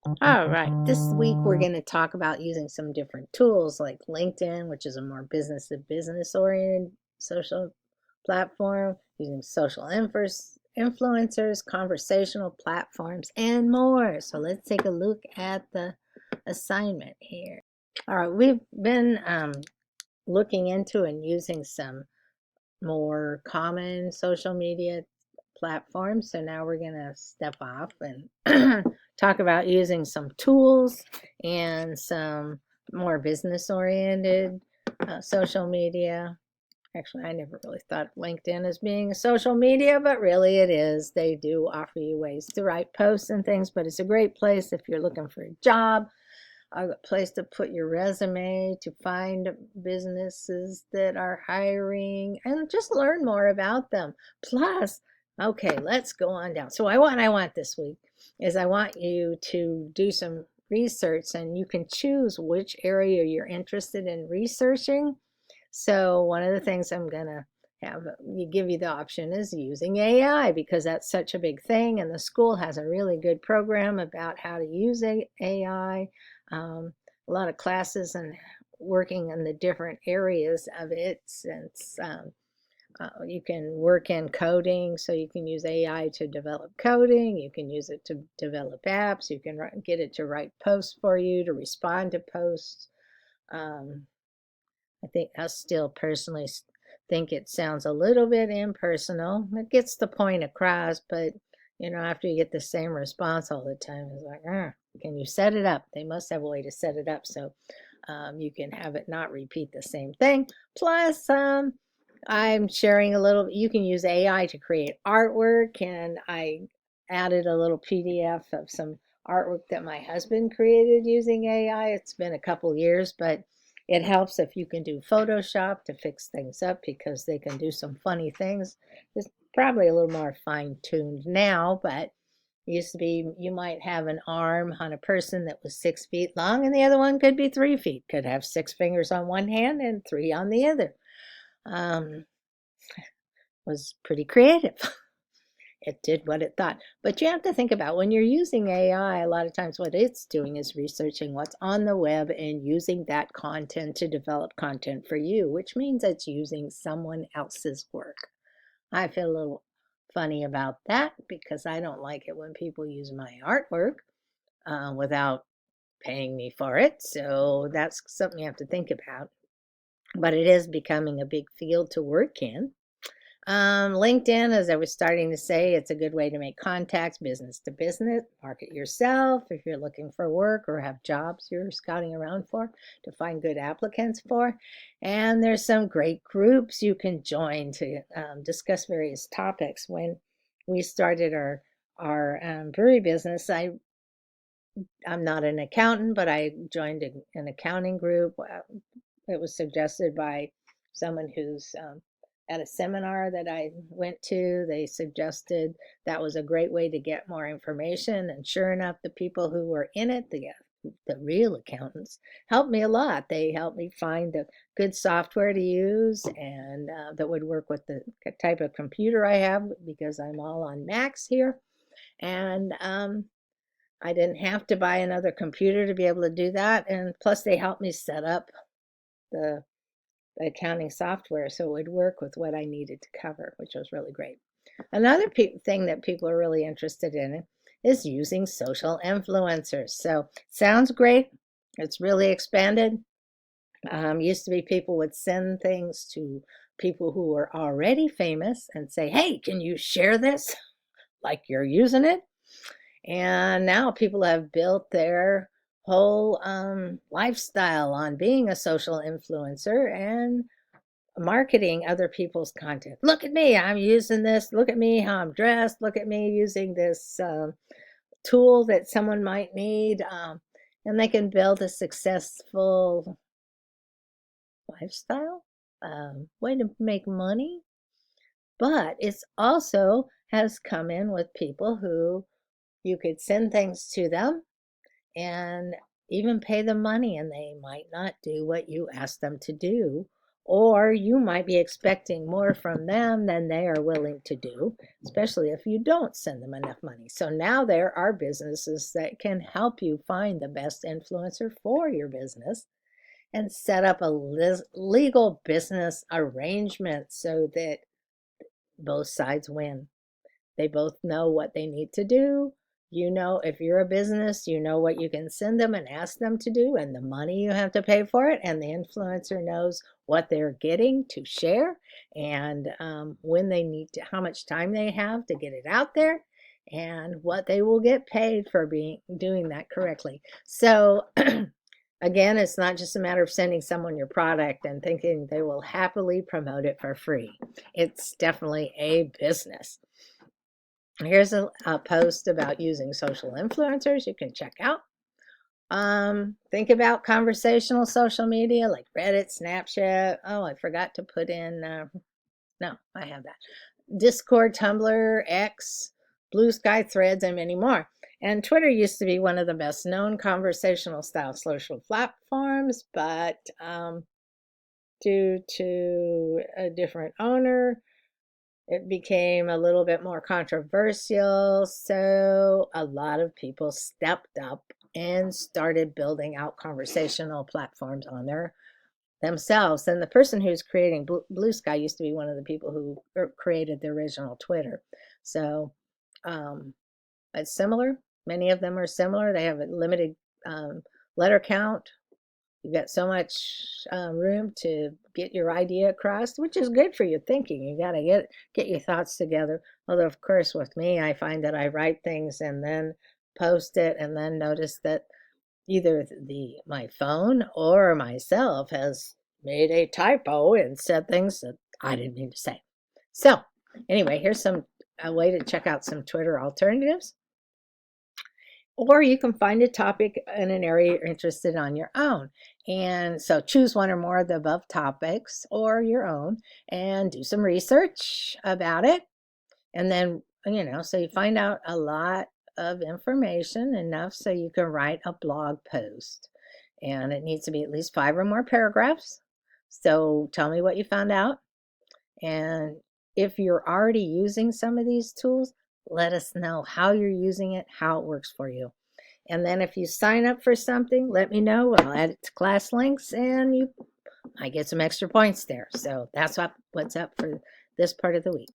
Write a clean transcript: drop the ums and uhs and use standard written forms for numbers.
All right, this week we're going to talk about using some different tools like LinkedIn, which is a more business to business oriented social platform, using social influencers, conversational platforms, and more. So let's take a look at the assignment here. All right, we've been looking into and using some more common social media platforms. So now we're going to step off and talk about using some tools and some more business oriented social media. Actually, I never really thought of LinkedIn as being a social media, but really it is. They do offer you ways to write posts and things, but it's a great place if you're looking for a job, a place to put your resume, to find businesses that are hiring, and just learn more about them. Plus, okay, let's go on down. So I want this week is I want you to do some research, and you can choose which area you're interested in researching. So one of the things I'm gonna have you give you the option is using AI, because that's such a big thing, and the school has a really good program about how to use AI. A lot of classes and working in the different areas of it, since you can work in coding, so you can use AI to develop coding. You can use it to develop apps. You can get it to write posts for you, to respond to posts. Um, I think I still personally think it sounds a little bit impersonal. It gets the point across, but after you get the same response all the time, it's like, can you set it up? They must have a way to set it up so you can have it not repeat the same thing. Plus, I'm sharing a little, you can use AI to create artwork, and I added a little PDF of some artwork that my husband created using AI. It's been a couple years, but it helps if you can do Photoshop to fix things up, because they can do some funny things. It's probably a little more fine-tuned now, but it used to be you might have an arm on a person that was 6 feet long, and the other one could be 3 feet, could have 6 fingers on one hand and three on the other. Um, was pretty creative. It did what it thought. But you have to think about, when you're using AI, a lot of times what it's doing is researching what's on the web and using that content to develop content for you, which means it's using someone else's work. I feel a little funny about that, because I don't like it when people use my artwork without paying me for it. So that's something you have to think about. But it is becoming a big field to work in. LinkedIn, as I was starting to say, it's a good way to make contacts, business to business, market yourself if you're looking for work or have jobs you're scouting around for, to find good applicants for. And there's some great groups you can join to discuss various topics. When we started our brewery business, I'm not an accountant, but I joined an accounting group. It was suggested by someone who's at a seminar that I went to. They suggested that was a great way to get more information. And sure enough, the people who were in it, the real accountants, helped me a lot. They helped me find the good software to use, and that would work with the type of computer I have, because I'm all on Macs here. And I didn't have to buy another computer to be able to do that. And plus, they helped me set up the accounting software so it would work with what I needed to cover, which was really great. Another thing that people are really interested in is using social influencers. So sounds great. It's really expanded. Used to be people would send things to people who were already famous and say, hey, can you share this like you're using it? And now people have built their whole lifestyle on being a social influencer and marketing other people's content. Look at me, I'm using this. Look at me, how I'm dressed. Look at me using this tool that someone might need. And they can build a successful lifestyle, way to make money. But it's also has come in with people who you could send things to them and even pay them money, and they might not do what you ask them to do, Or you might be expecting more from them than they are willing to do, especially if you don't send them enough money. So now there are businesses that can help you find the best influencer for your business and set up a legal business arrangement so that both sides win. They both know what they need to do. You know, if you're a business, you know what you can send them and ask them to do and the money you have to pay for it. And the influencer knows what they're getting to share and when they need to, how much time they have to get it out there and what they will get paid for doing that correctly. So again, it's not just a matter of sending someone your product and thinking they will happily promote it for free. It's definitely a business. Here's a post about using social influencers you can check out. Think about conversational social media like Reddit, Snapchat. Oh, I forgot to put in, no, I have that. Discord, Tumblr, X, Blue Sky, Threads, and many more. And Twitter used to be one of the best known conversational style social platforms, but due to a different owner, it became a little bit more controversial. So a lot of people stepped up and started building out conversational platforms on themselves. And the person who's creating Blue Sky used to be one of the people who created the original Twitter. So it's similar. Many of them are similar. They have a limited letter count. You got so much room to get your idea across, which is good for your thinking. You got to get your thoughts together. Although, of course, with me, I find that I write things and then post it and then notice that either my phone or myself has made a typo and said things that I didn't mean to say. So anyway, here's a way to check out some Twitter alternatives. Or you can find a topic in an area you're interested in on your own. And so choose one or more of the above topics or your own and do some research about it. And then, so you find out a lot of information, enough so you can write a blog post. And it needs to be at least 5 or more paragraphs. So tell me what you found out. And if you're already using some of these tools, let us know how you're using it, how it works for you. And then if you sign up for something, let me know. I'll add it to class links and you might get some extra points there. So that's what's up for this part of the week.